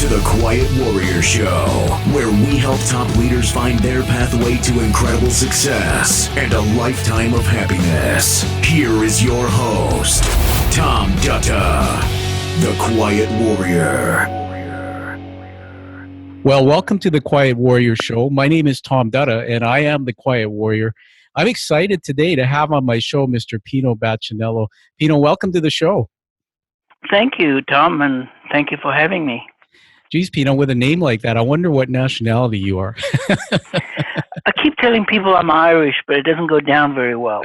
to the Quiet Warrior Show, where we help top leaders find their pathway to incredible success and a lifetime of happiness. Here is your host, Tom Dutta, the Quiet Warrior. Well, welcome to the Quiet Warrior Show. My name is Tom Dutta, and I am the Quiet Warrior. I'm excited today to have on my show Mr. Pino Bacinello. Pino, welcome to the show. Thank you, Tom, and thank you for having me. Geez, Pino, with a name like that, I wonder what nationality you are. I keep telling people I'm Irish, but it doesn't go down very well.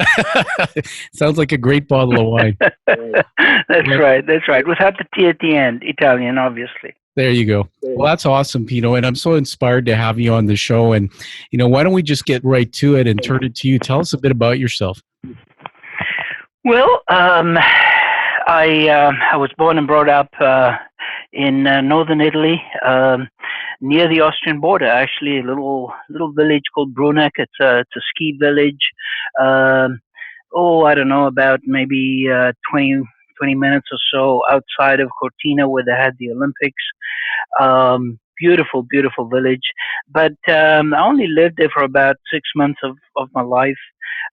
Sounds like a great bottle of wine. That's right. Without the T at the end. Italian, obviously. There you go. Well, that's awesome, Pino, and I'm so inspired to have you on the show. And, why don't we just get right to it and turn it to you. Tell us a bit about yourself. Well, I was born and brought up in northern Italy, near the Austrian border. Actually, a little village called Bruneck. It's a ski village. I don't know, about maybe 20 minutes or so outside of Cortina, where they had the Olympics. Beautiful village. But I only lived there for about 6 months of my life.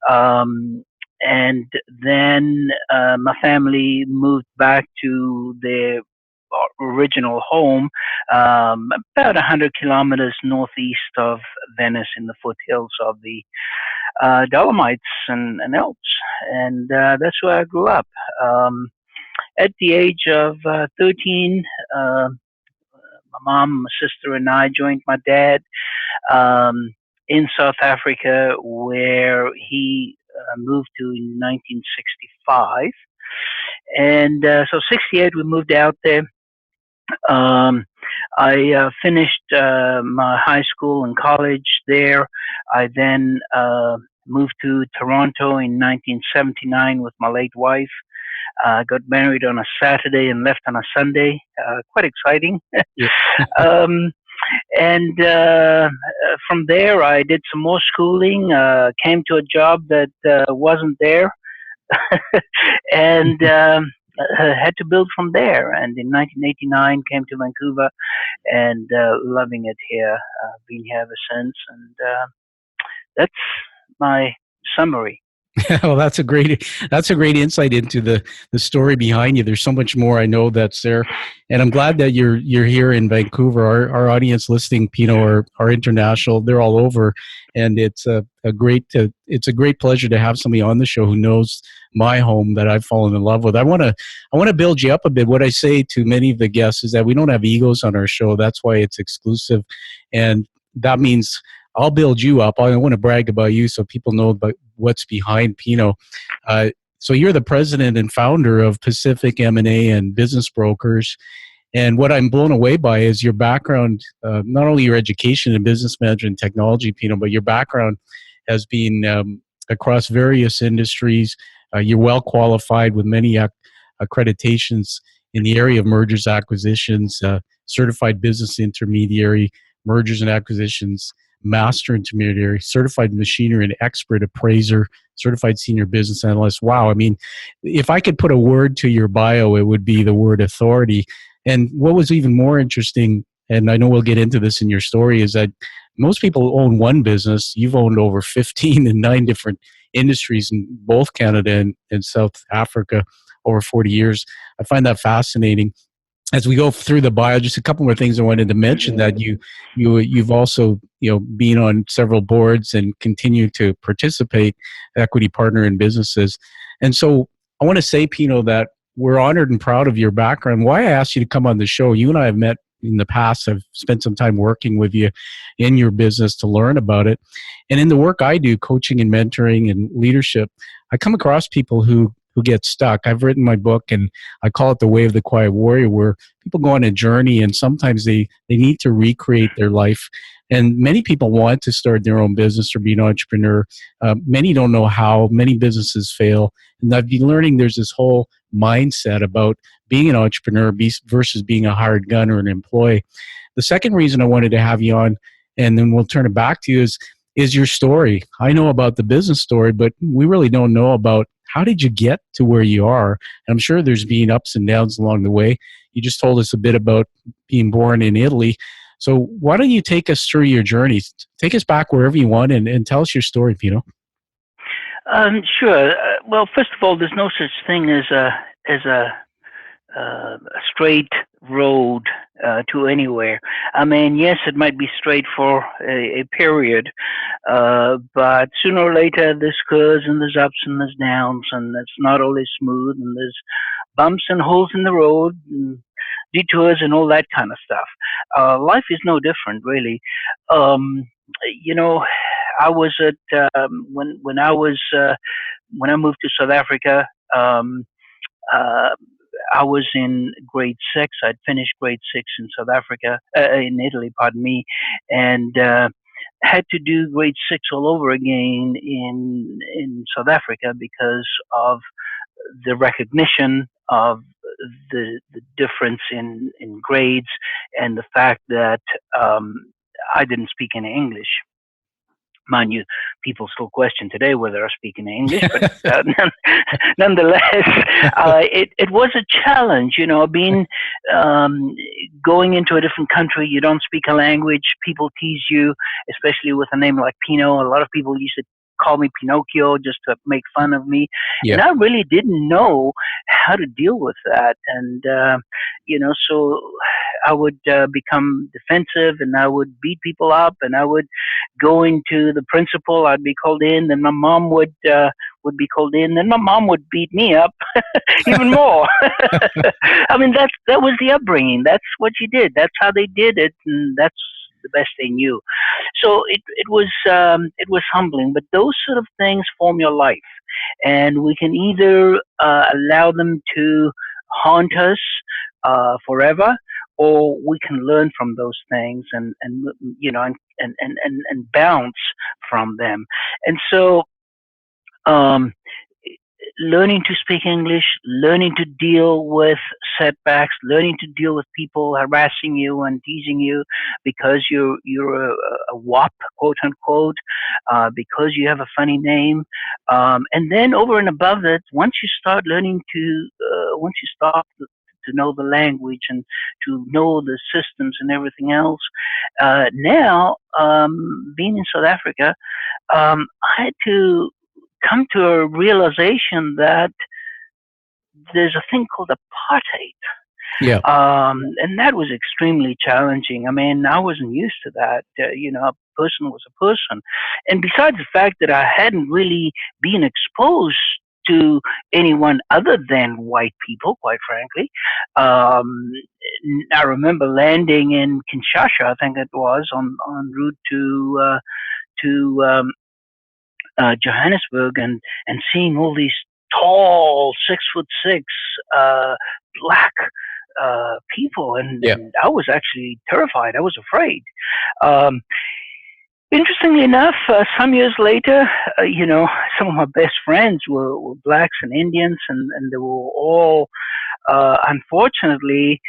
And then my family moved back to their original home, about 100 kilometers northeast of Venice, in the foothills of the Dolomites and Alps. And that's where I grew up. At the age of 13, my mom, my sister, and I joined my dad in South Africa, where he moved to in 1965. And so 68, we moved out there. I finished my high school and college there. I then moved to Toronto in 1979 with my late wife. Got married on a Saturday and left on a Sunday. Quite exciting. Yeah. And from there, I did some more schooling, came to a job that wasn't there, and had to build from there. And in 1989, came to Vancouver, and loving it here. Been here ever since, and that's my summary. Well, that's a great insight into the story behind you. There's so much more I know that's there, and I'm glad that you're here in Vancouver. Our audience listening, Pino, are international. They're all over, and it's a great pleasure to have somebody on the show who knows my home that I've fallen in love with. I want to build you up a bit. What I say to many of the guests is that we don't have egos on our show. That's why it's exclusive, and that means I'll build you up. I want to brag about you so people know about what's behind Pino. So you're the president and founder of Pacific M&A and Business Brokers. And what I'm blown away by is your background, not only your education in business management and technology, Pino, but your background has been across various industries. You're well qualified with many accreditations in the area of mergers, acquisitions, certified business intermediary, mergers and acquisitions, master intermediary, certified machinery and expert appraiser, certified senior business analyst. Wow. I mean, if I could put a word to your bio, it would be the word authority. And what was even more interesting, and I know we'll get into this in your story, is that most people own one business. You've owned over 15 in 9 different industries in both Canada and South Africa over 40 years. I find that fascinating. As we go through the bio, just a couple more things I wanted to mention, that you've also been on several boards and continue to participate, equity partner in businesses. And so I want to say, Pino, that we're honored and proud of your background. Why I asked you to come on the show, you and I have met in the past. I've spent some time working with you in your business to learn about it. And in the work I do, coaching and mentoring and leadership, I come across people who get stuck. I've written my book, and I call it The Way of the Quiet Warrior, where people go on a journey and sometimes they need to recreate their life. And many people want to start their own business or be an entrepreneur. Many don't know how. Many businesses fail. And I've been learning there's this whole mindset about being an entrepreneur versus being a hired gun or an employee. The second reason I wanted to have you on, and then we'll turn it back to you, is your story. I know about the business story, but we really don't know about how did you get to where you are? And I'm sure there's been ups and downs along the way. You just told us a bit about being born in Italy. So why don't you take us through your journey? Take us back wherever you want and tell us your story, Pino. Sure. Well, first of all, there's no such thing as a straight road to anywhere. I mean, yes, it might be straight for a period, but sooner or later there's curves and there's ups and there's downs, and it's not always smooth, and there's bumps and holes in the road, and detours and all that kind of stuff. Life is no different, really. Um, you know, I was at when I moved to South Africa. Uh, I was in grade six. I'd finished grade six in South Africa, in Italy, pardon me, and had to do grade six all over again in South Africa because of the recognition of the difference in grades and the fact that I didn't speak any English. Mind you, people still question today whether I speak in English, but nonetheless, it was a challenge. Being um, going into a different country, you don't speak a language. People tease you, especially with a name like Pino. A lot of people used to call me Pinocchio just to make fun of me, and Yeah. I really didn't know how to deal with that. And so I would become defensive, and I would beat people up, and I would go into the principal. I'd be called in, then my mom would be called in, then my mom would beat me up even more. I mean, that was the upbringing. That's what you did. That's how they did it, and that's the best they knew. So it was humbling. But those sort of things form your life, and we can either allow them to haunt us forever, or we can learn from those things and bounce from them. And so, um, learning to speak English, learning to deal with setbacks, learning to deal with people harassing you and teasing you because you're a wop, quote unquote, because you have a funny name, and then over and above that, once you start to know the language and to know the systems and everything else. Now, being in South Africa, I had to come to a realization that there's a thing called apartheid. Yeah. And that was extremely challenging. I mean, I wasn't used to that. A person was a person. And besides the fact that I hadn't really been exposed to anyone other than white people, quite frankly. I remember landing in Kinshasa, I think it was, en route to Johannesburg, and seeing all these tall 6'6" black people, Yeah. and I was actually terrified. I was afraid. Um, Interestingly enough, some years later, some of my best friends were blacks and Indians, and they were all unfortunately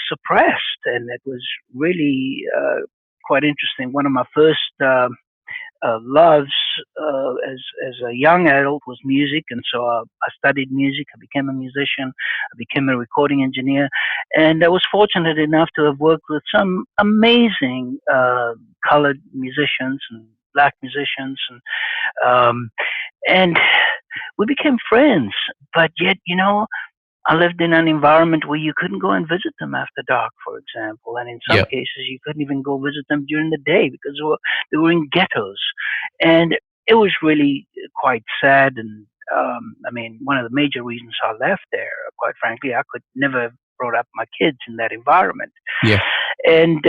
suppressed, and it was really quite interesting. One of my first loves as a young adult was music, and so I studied music. I became a musician. I became a recording engineer, and I was fortunate enough to have worked with some amazing colored musicians and black musicians, um, and we became friends. But yet, I lived in an environment where you couldn't go and visit them after dark, for example, and in some Yeah. cases you couldn't even go visit them during the day because they were in ghettos, and it was really quite sad. And I mean, one of the major reasons I left there, quite frankly, I could never have brought up my kids in that environment. Yeah. And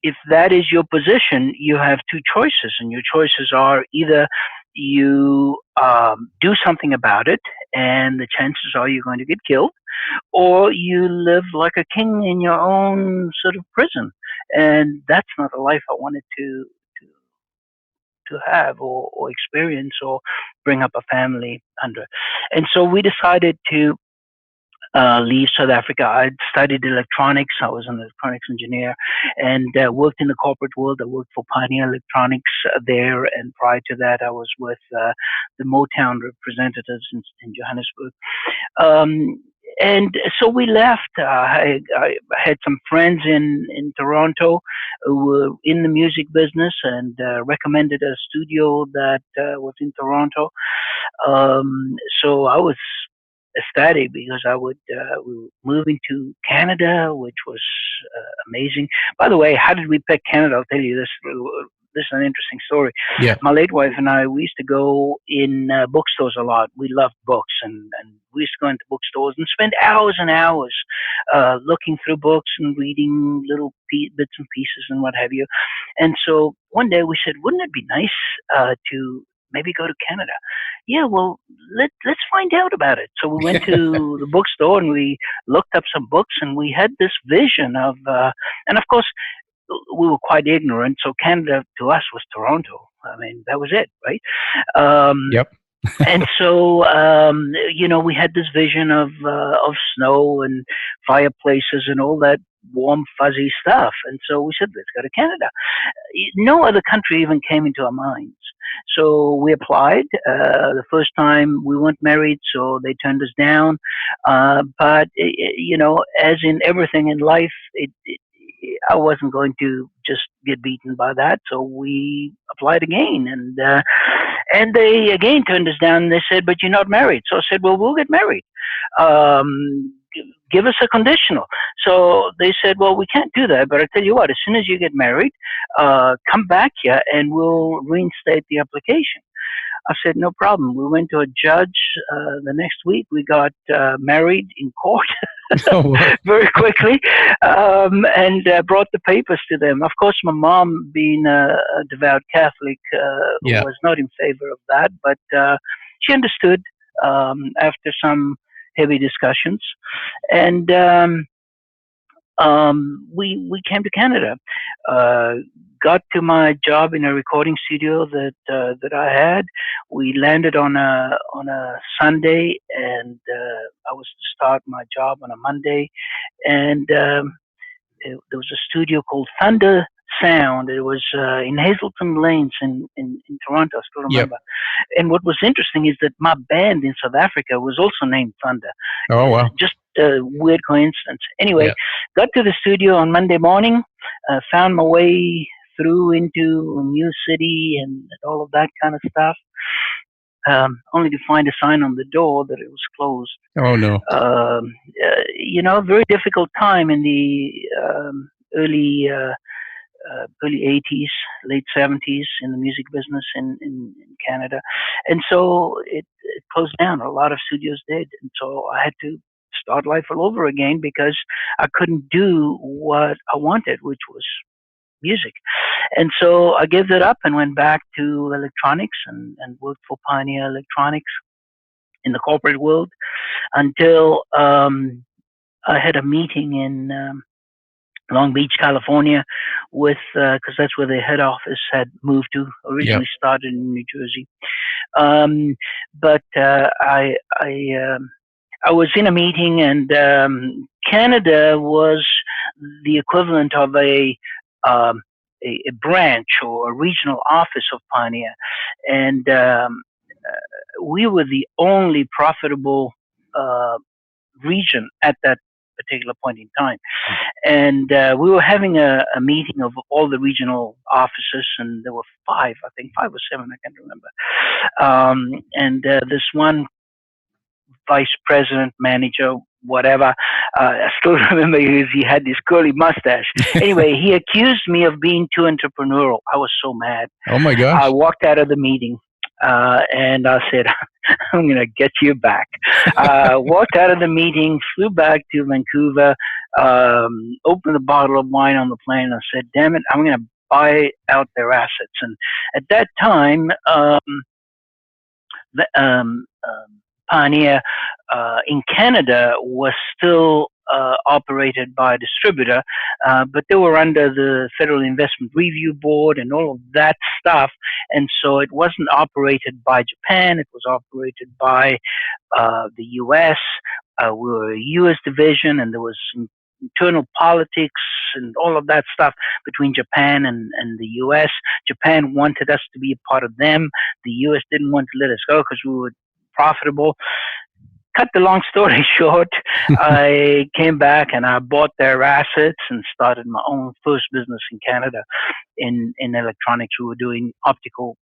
if that is your position, you have two choices, and your choices are either you do something about it, and the chances are you're going to get killed, or you live like a king in your own sort of prison, and that's not a life I wanted to have or experience or bring up a family under. And so we decided to leave South Africa. I studied electronics. I was an electronics engineer and worked in the corporate world. I worked for Pioneer Electronics there, and prior to that, I was with the Motown representatives in Johannesburg. Um, and so we left. I had some friends in Toronto who were in the music business and recommended a studio that was in Toronto. So I was ecstatic because we were moving to Canada, which was amazing. By the way, how did we pick Canada? I'll tell you this. This is an interesting story. Yeah. My late wife and I, we used to go in bookstores a lot. We loved books, and we used to go into bookstores and spend hours and hours looking through books and reading little bits and pieces and what have you. And so one day we said, wouldn't it be nice to maybe go to Canada? Yeah, well, let's find out about it. So we went to the bookstore and we looked up some books, and we had this vision of, and of course, we were quite ignorant. So Canada to us was Toronto. I mean, that was it, right? Um, Yep. and so, we had this vision of snow and fireplaces and all that warm, fuzzy stuff. And so we said, let's go to Canada. No other country even came into our minds. So we applied. The first time we weren't married, so they turned us down. But as in everything in life, I wasn't going to just get beaten by that. So we applied again, and they again turned us down. And they said, "But you're not married." So I said, "Well, we'll get married. Give us a conditional." So they said, "Well, we can't do that, but I tell you what, as soon as you get married, come back here and we'll reinstate the application." I said, "No problem." We went to a judge the next week. We got married in court very quickly, and brought the papers to them. Of course, my mom, being a devout Catholic, was not in favor of that, but she understood after some heavy discussions, and we came to Canada. Got to my job in a recording studio that I had. We landed on a Sunday, and I was to start my job on a Monday. And there was a studio called Thunder Sound. It was in Hazelton Lanes in Toronto. I still remember. Yep. And what was interesting is that my band in South Africa was also named Thunder. Oh, wow. Just a weird coincidence. Anyway, got to the studio on Monday morning, found my way through into a new city and all of that kind of stuff, only to find a sign on the door that it was closed. Oh, no. Very difficult time in the early 80s, late 70s in the music business in Canada. And so it closed down. A lot of studios did. And so I had to start life all over again because I couldn't do what I wanted, which was music. And so I gave that up and went back to electronics and worked for Pioneer Electronics in the corporate world until I had a meeting in Long Beach, California, with because that's where the head office had moved to. Originally started in New Jersey, but I was in a meeting, and Canada was the equivalent of a branch or a regional office of Pioneer, and we were the only profitable region at that particular point in time. And we were having a meeting of all the regional offices, and there were five or seven, I can't remember. And this one vice president, manager, whatever, I still remember he had this curly mustache. Anyway, he accused me of being too entrepreneurial. I was so mad. Oh my gosh. I walked out of the meeting. And I said, I'm going to get you back. Walked out of the meeting, flew back to Vancouver, opened a bottle of wine on the plane, and I said, damn it, I'm going to buy out their assets. And at that time, Pioneer in Canada was still operated by a distributor, but they were under the Federal Investment Review Board and all of that stuff, and so it wasn't operated by Japan, it was operated by the US, We were a U.S. division, and there was some internal politics and all of that stuff between Japan and the U.S. Japan wanted us to be a part of them. The U.S. didn't want to let us go because we were profitable. Cut the long story short, I came back and I bought their assets and started my own first business in Canada in electronics. We were doing optical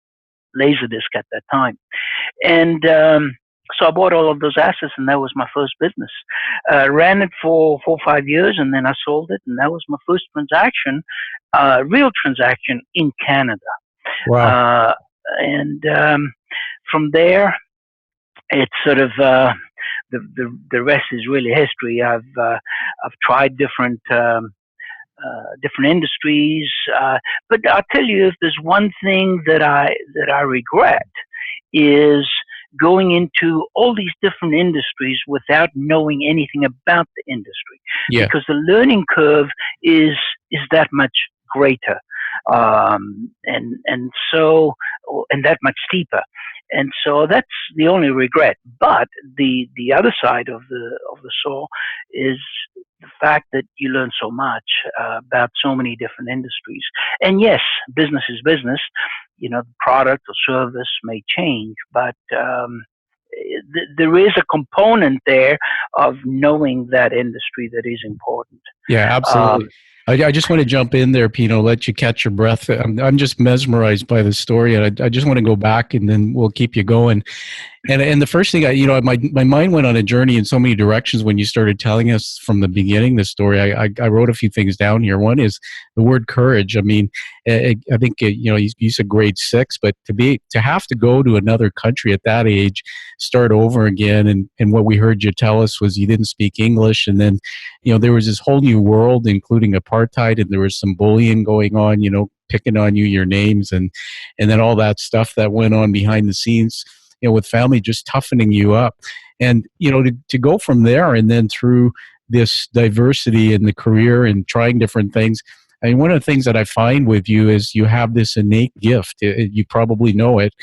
laserdisc at that time. And so I bought all of those assets, and that was my first business. Ran it for 4 or 5 years, and then I sold it, and that was my first transaction, real transaction in Canada. Wow. And from there, it's sort of the rest is really history. I've tried different industries, but I'll tell you, if there's one thing that I regret is going into all these different industries without knowing anything about the industry, Yeah. because the learning curve is that much greater, and so and that much steeper. And so that's the only regret. But the other side of the saw is the fact that you learn so much about so many different industries. And yes, business is business. The product or service may change, but there is a component there of knowing that industry that is important. Yeah, absolutely. I just want to jump in there, Pino, let you catch your breath. I'm just mesmerized by the story, and I just want to go back, and then we'll keep you going. And the first thing my mind went on a journey in so many directions when you started telling us from the beginning the story. I wrote a few things down here. One is the word courage. I mean, I think you said grade 6, but to have to go to another country at that age, start over again, and what we heard you tell us was you didn't speak English, and then there was this whole new world, including apartheid, and there was some bullying going on. Picking on you, your names, and then all that stuff that went on behind the scenes. With family just toughening you up, and to go from there and then through this diversity in the career and trying different things. I mean, one of the things that I find with you is you have this innate gift. You probably know it.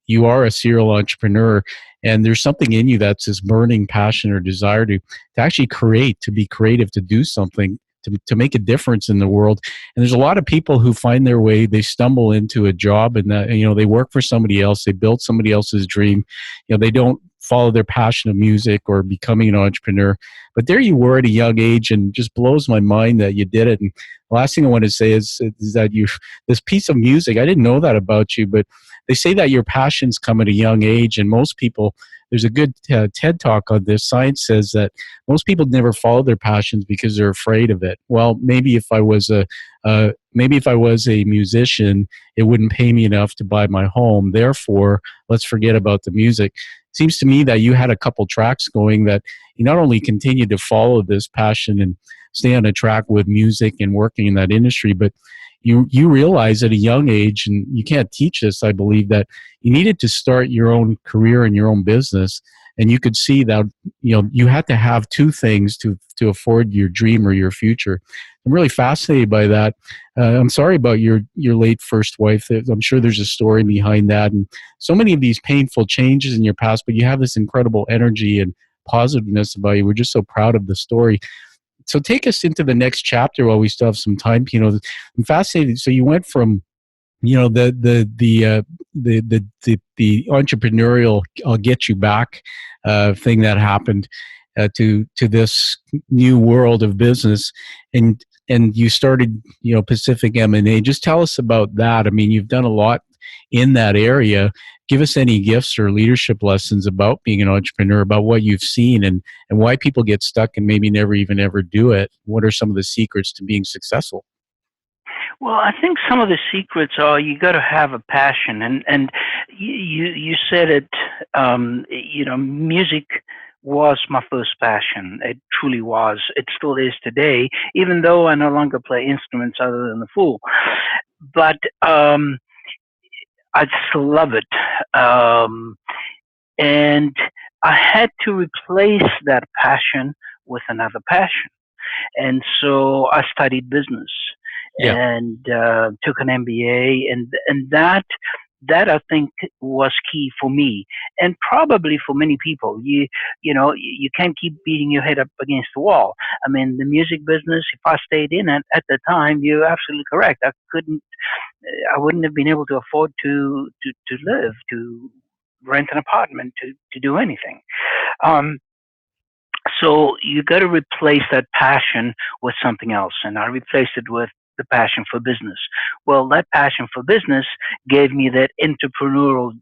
You are a serial entrepreneur, and there's something in you that's this burning passion or desire to actually create, to be creative, to do something, to make a difference in the world. And there's a lot of people who find their way, they stumble into a job, and that, they work for somebody else, they build somebody else's dream. They don't follow their passion of music or becoming an entrepreneur. But there you were at a young age, and just blows my mind that you did it. And the last thing I want to say is that this piece of music, I didn't know that about you, but they say that your passions come at a young age, and most people, there's a good TED talk on this. Science says that most people never follow their passions because they're afraid of it. Well, maybe if I was a musician, it wouldn't pay me enough to buy my home. Therefore, let's forget about the music. It seems to me that you had a couple tracks going that you not only continued to follow this passion and stay on a track with music and working in that industry, but you realize at a young age, and you can't teach this, I believe, that you needed to start your own career and your own business. And you could see that you had to have two things to afford your dream or your future. I'm really fascinated by that. I'm sorry about your late first wife. I'm sure there's a story behind that, and so many of these painful changes in your past, but you have this incredible energy and positiveness about you. We're just so proud of the story. So take us into the next chapter while we still have some time. I'm fascinated. So you went from the entrepreneurial "I'll get you back" thing that happened to this new world of business, and you started Pacific M&A. Just tell us about that. I mean, you've done a lot in that area. Give us any gifts or leadership lessons about being an entrepreneur, about what you've seen and why people get stuck and maybe never even ever do it. What are some of the secrets to being successful? Well, I think some of the secrets are you got to have a passion, and you said it. Music was my first passion. It truly was. It still is today, even though I no longer play instruments other than the fool. But I still love it, and I had to replace that passion with another passion. And so I studied business Yeah. and took an MBA, and that that I think was key for me, and probably for many people. You can't keep beating your head up against the wall. I mean, the music business. If I stayed in it at the time, you're absolutely correct. I wouldn't have been able to afford to live, to rent an apartment, to do anything. Um, so you got to replace that passion with something else, and I replaced it with the passion for business. Well, that passion for business gave me that entrepreneurial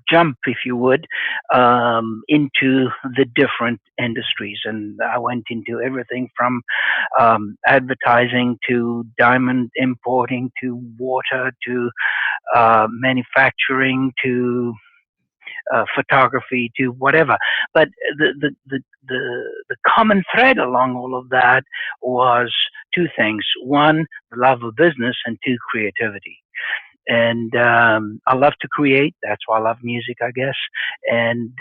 jump, if you would, into the different industries. And I went into everything from advertising to diamond importing to water to manufacturing to photography to whatever. But the common thread along all of that was two things: one, the love of business, and two, creativity. And I love to create. That's why I love music, I guess. And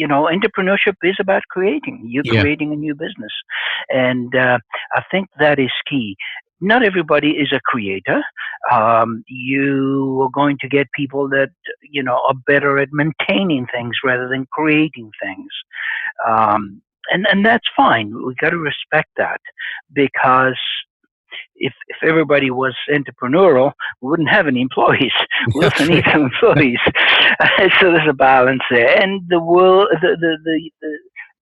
entrepreneurship is about creating. You're Yeah. creating a new business, and I think that is key. Not everybody is a creator. You are going to get people that are better at maintaining things rather than creating things, and that's fine. We got to respect that because if everybody was entrepreneurial, we wouldn't have any employees. We also need some employees. So there's a balance there, and the world,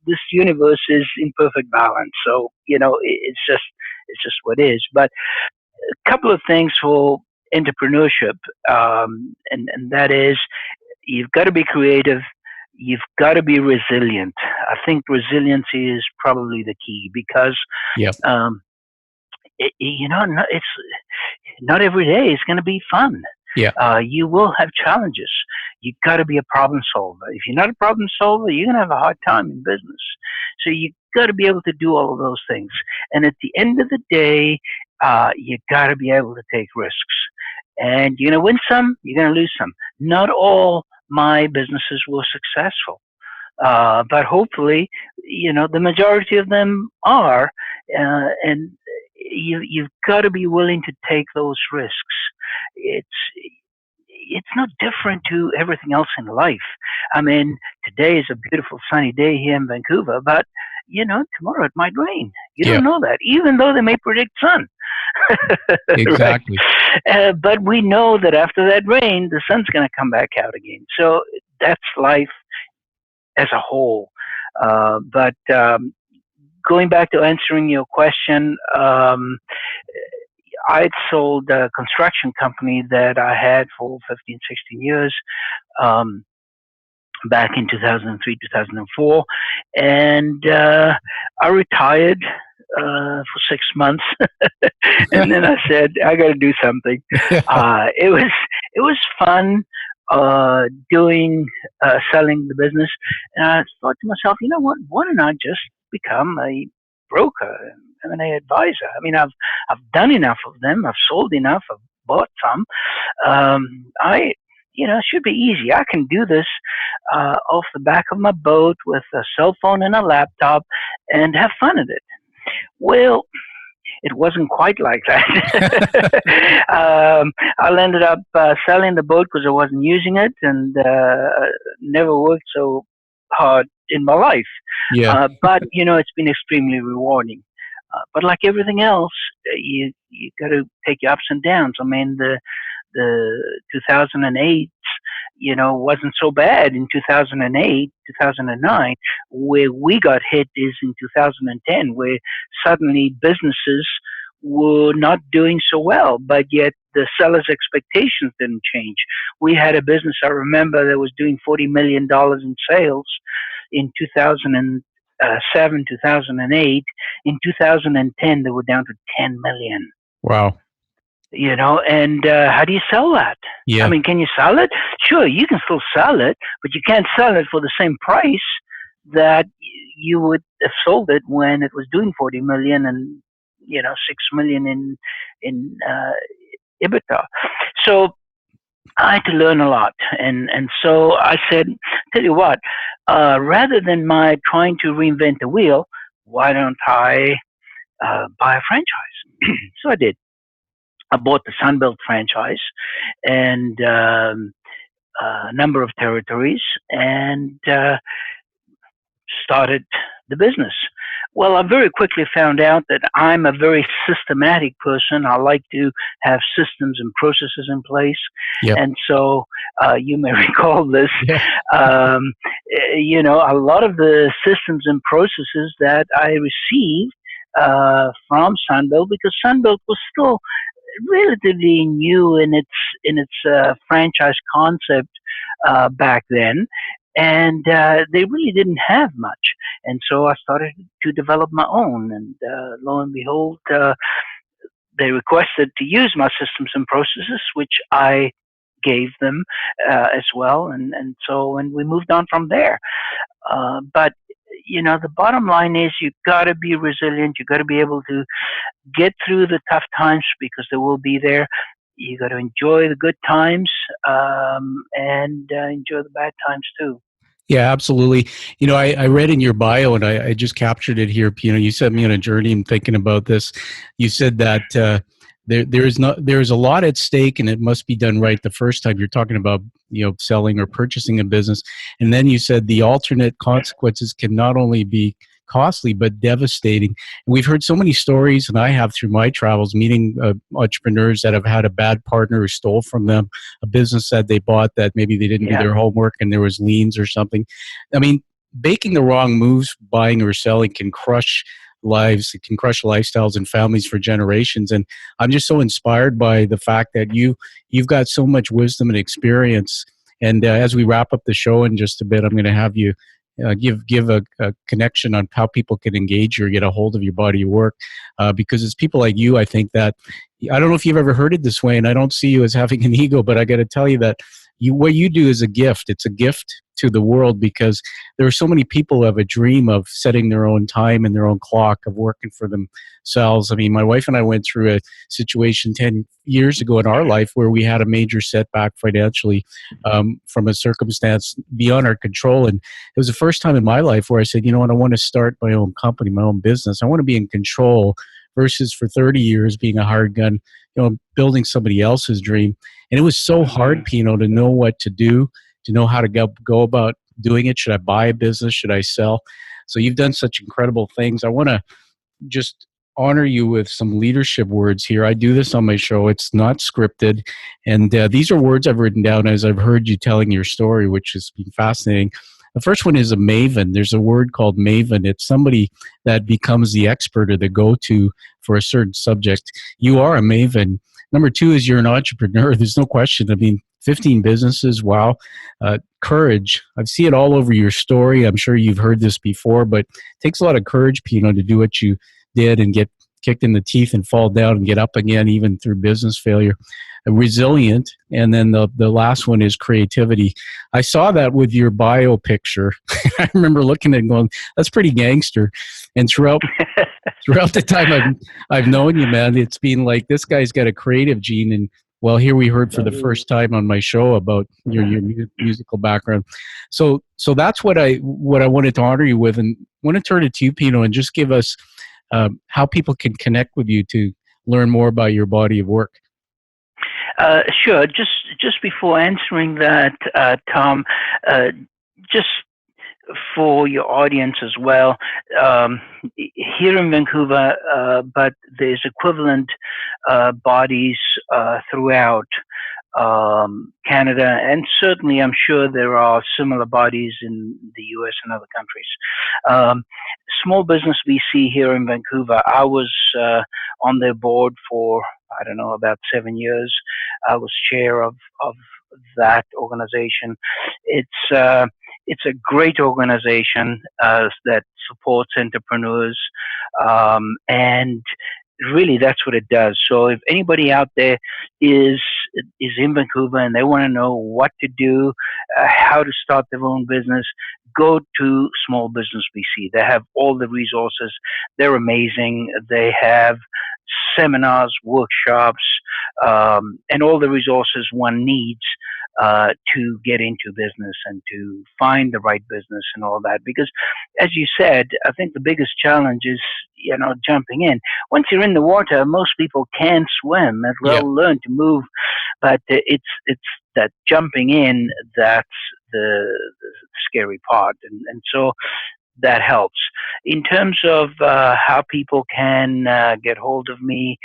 this universe is in perfect balance. So it's just what it is. But a couple of things for entrepreneurship, and that is you've got to be creative. You've got to be resilient. I think resiliency is probably the key because Yeah. um, it's not every day is going to be fun. Yeah. You will have challenges. You got to be a problem solver. If you're not a problem solver, you're going to have a hard time in business. So you got to be able to do all of those things. And at the end of the day, you got to be able to take risks. And you're going to win some, you're going to lose some. Not all my businesses were successful. But hopefully, the majority of them are, and you've got to be willing to take those risks. It's it's not different to everything else in life. I mean, today is a beautiful sunny day here in Vancouver, but tomorrow it might rain. You Yeah. don't know that, even though they may predict sun. Right? Exactly. But we know that after that rain, the sun's going to come back out again. So that's life as a whole. But going back to answering your question, I'd sold a construction company that I had for 15, 16 years back in 2003, 2004. And I retired for 6 months. And then I said, I got to do something. It was fun selling the business. And I thought to myself, you know what? Why don't I just become a broker, M&A advisor? I mean, I've done enough of them. I've sold enough. I've bought some. It should be easy. I can do this off the back of my boat with a cell phone and a laptop and have fun at it. Well, it wasn't quite like that. I ended up selling the boat because I wasn't using it, and never worked so hard in my life. Yeah. But it's been extremely rewarding. But like everything else, you got to take your ups and downs. I mean, the 2008 wasn't so bad in 2008, 2009. Where we got hit is in 2010, where suddenly businesses were not doing so well, but yet the sellers' expectations didn't change. We had a business, I remember, that was doing $40 million in sales in 2007, 2008. In 2010, they were down to 10 million. Wow. And how do you sell that? Yeah. I mean, can you sell it? Sure, you can still sell it, but you can't sell it for the same price that you would have sold it when it was doing 40 million and 6 million in EBITDA. So I had to learn a lot, and so I said, tell you what, rather than my trying to reinvent the wheel, why don't I buy a franchise? So I did. I bought the Sunbelt franchise and a number of territories and started the business. Well, I very quickly found out that I'm a very systematic person. I like to have systems and processes in place. Yep. And so you may recall this. Yeah. Um, a lot of the systems and processes that I received from Sunbelt, because Sunbelt was still relatively new in its franchise concept back then, and they really didn't have much. And so I started to develop my own, and lo and behold, they requested to use my systems and processes, which I gave them as well, and we moved on from there. But the bottom line is you got to be resilient. You got to be able to get through the tough times because they will be there. You got to enjoy the good times and enjoy the bad times too. Yeah, absolutely. I read in your bio, and I just captured it here. You sent me on a journey in thinking about this. You said that there's a lot at stake, and it must be done right the first time. You're talking about selling or purchasing a business, and then you said the alternate consequences can not only be costly but devastating. And we've heard so many stories, and I have through my travels, meeting entrepreneurs that have had a bad partner who stole from them a business that they bought that maybe they didn't do their homework and there was liens or something. I mean, making the wrong moves, buying or selling, can crush lives. It can crush lifestyles and families for generations. And I'm just so inspired by the fact that you've got so much wisdom and experience. And as we wrap up the show in just a bit, I'm going to have you give a connection on how people can engage you or get a hold of your body of work, because it's people like you, I think, that I don't know if you've ever heard it this way, and I don't see you as having an ego, but I got to tell you that what you do is a gift. It's a gift to the world, because there are so many people who have a dream of setting their own time and their own clock, of working for themselves. I mean, my wife and I went through a situation 10 years ago in our life where we had a major setback financially, from a circumstance beyond our control. And it was the first time in my life where I said, you know what, I want to start my own company, my own business. I want to be in control, versus for 30 years being a hard gun, building somebody else's dream. And it was so hard, Pino, to know what to do, to know how to go about doing it. Should I buy a business? Should I sell? So you've done such incredible things. I want to just honor you with some leadership words here. I do this on my show. It's not scripted. And these are words I've written down as I've heard you telling your story, which has been fascinating. The first one is a maven. There's a word called maven. It's somebody that becomes the expert or the go-to for a certain subject. You are a maven. Number two is you're an entrepreneur. There's no question. I mean, 15 businesses. Wow. Courage. I see it all over your story. I'm sure you've heard this before, but it takes a lot of courage, Pino, to do what you did and get kicked in the teeth and fall down and get up again, even through business failure. Resilient. And then the last one is creativity. I saw that with your bio picture. I remember looking at it and going, that's pretty gangster. And throughout the time I've known you, man, it's been like, this guy's got a creative gene. And well, here we heard for the first time on my show about your musical background. So that's what I wanted to honor you with, and want to turn it to you, Pino, and just give us how people can connect with you to learn more about your body of work. Sure. Just before answering that, Tom, just for your audience as well, here in Vancouver, but there's equivalent bodies throughout Canada, and certainly I'm sure there are similar bodies in the US and other countries. Small Business BC here in Vancouver, I was on their board for, I don't know, about 7 years. I was chair of that organization. It's a great organization that supports entrepreneurs, and really that's what it does. So if anybody out there is in Vancouver and they want to know what to do, how to start their own business, go to Small Business BC. They have all the resources. They're amazing. They have seminars, workshops, and all the resources one needs to get into business and to find the right business and all that. Because, as you said, I think the biggest challenge is, jumping in. Once you're in the water, most people can swim and Yeah. well learn to move, but it's that jumping in that's the scary part, and so that helps. In terms of how people can get hold of me,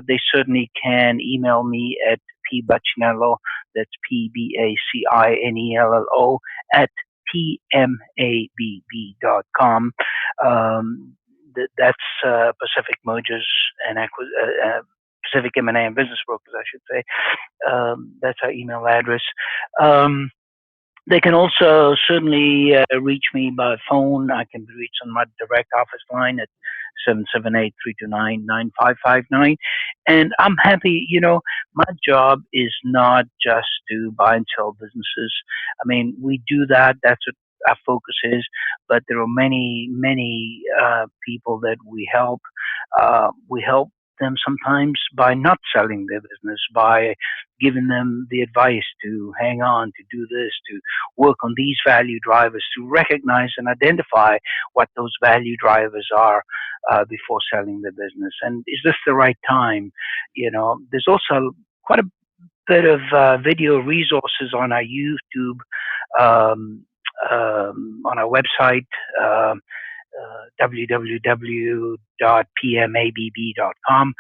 they certainly can email me at pbacinello, that's PBACINELLO, at tmabb.com. That's Pacific Mergers and Pacific M&A and Business Brokers, I should say. That's our email address. They can also certainly reach me by phone. I can be reached on my direct office line at 778-329-9559. And I'm happy, my job is not just to buy and sell businesses. I mean, we do that. That's what our focus is. But there are many, many people that we help. We help them sometimes by not selling their business, by giving them the advice to hang on, to do this, to work on these value drivers, to recognize and identify what those value drivers are before selling the business. And is this the right time? There's also quite a bit of video resources on our YouTube, on our website, www.pmabb.com.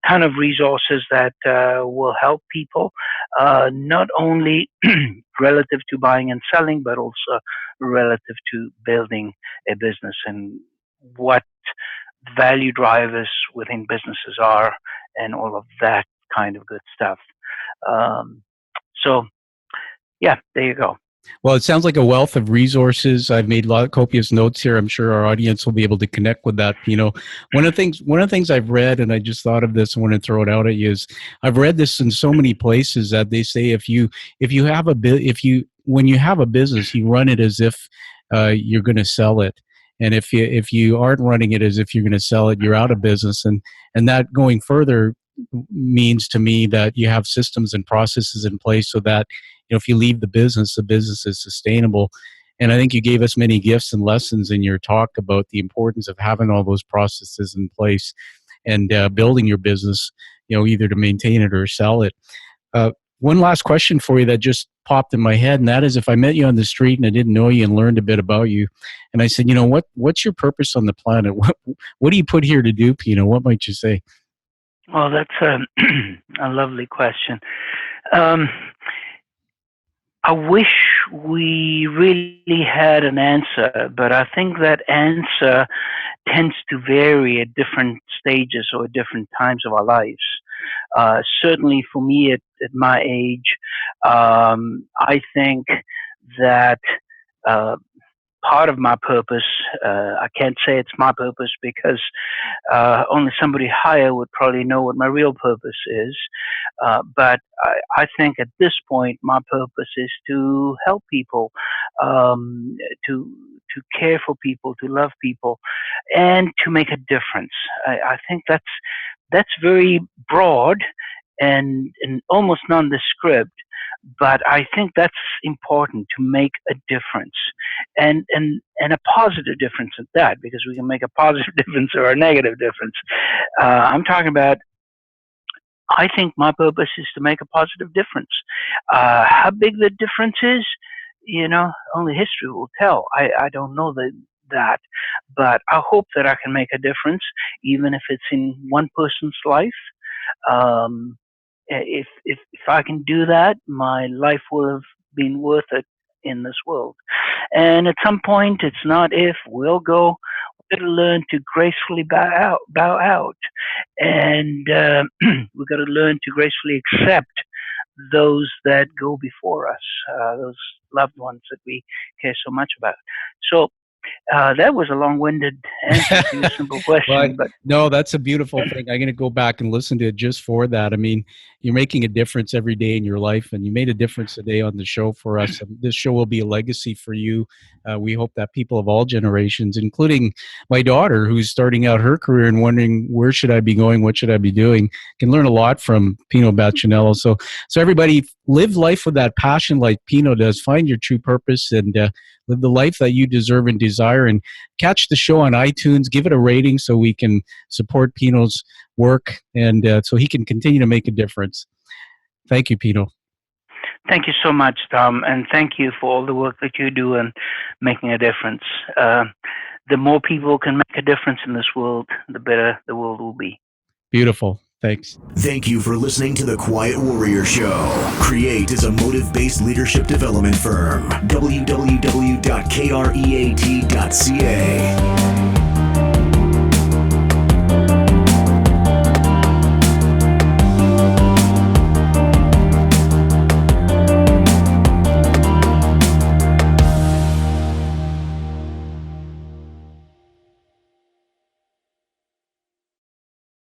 Ton of resources that will help people, not only relative to buying and selling, but also relative to building a business and what value drivers within businesses are and all of that kind of good stuff. So, yeah, there you go. Well, it sounds like a wealth of resources. I've made copious notes here. I'm sure our audience will be able to connect with that. One of the things I've read, and I just thought of this, I want to throw it out at you, is I've read this in so many places that they say when you have a business, you run it as if you're going to sell it. And if you aren't running it as if you're going to sell it, you're out of business. And that going further means to me that you have systems and processes in place so that if you leave the business is sustainable. And I think you gave us many gifts and lessons in your talk about the importance of having all those processes in place and building your business, either to maintain it or sell it. One last question for you that just popped in my head, and that is, if I met you on the street and I didn't know you and learned a bit about you, and I said, what's your purpose on the planet? What do you put here to do, Pino? What might you say? Well, that's a lovely question. I wish we really had an answer, but I think that answer tends to vary at different stages or at different times of our lives. Certainly for me at my age, I think that part of my purpose, I can't say it's my purpose because only somebody higher would probably know what my real purpose is. But I think at this point, my purpose is to help people, to care for people, to love people, and to make a difference. I think that's very broad and almost nondescript. But I think that's important, to make a difference, and a positive difference at that, because we can make a positive difference or a negative difference. I'm talking about, I think my purpose is to make a positive difference. How big the difference is, only history will tell. I don't know that, but I hope that I can make a difference, even if it's in one person's life. If I can do that, my life will have been worth it in this world. And at some point, it's not if, we'll go. We've got to learn to gracefully bow out, and we've got to learn to gracefully accept those that go before us, those loved ones that we care so much about. So That was a long-winded answer to your simple question, But but no, that's a beautiful thing. I'm going to go back and listen to it just for that. I mean, you're making a difference every day in your life, and you made a difference today on the show for us. And this show will be a legacy for you. We hope that people of all generations, including my daughter, who's starting out her career and wondering where should I be going, what should I be doing, can learn a lot from Pino Bacinello. So everybody, live life with that passion like Pino does. Find your true purpose and live the life that you deserve and desire. And catch the show on iTunes. Give it a rating so we can support Pino's work and so he can continue to make a difference. Thank you, Pino. thank you so much, Tom, and thank you for all the work that you do in making a difference. The more people can make a difference in this world, the better the world will be. Beautiful. Thanks. Thank you for listening to The Quiet Warrior Show. Create is a motive-based leadership development firm. www.kreat.ca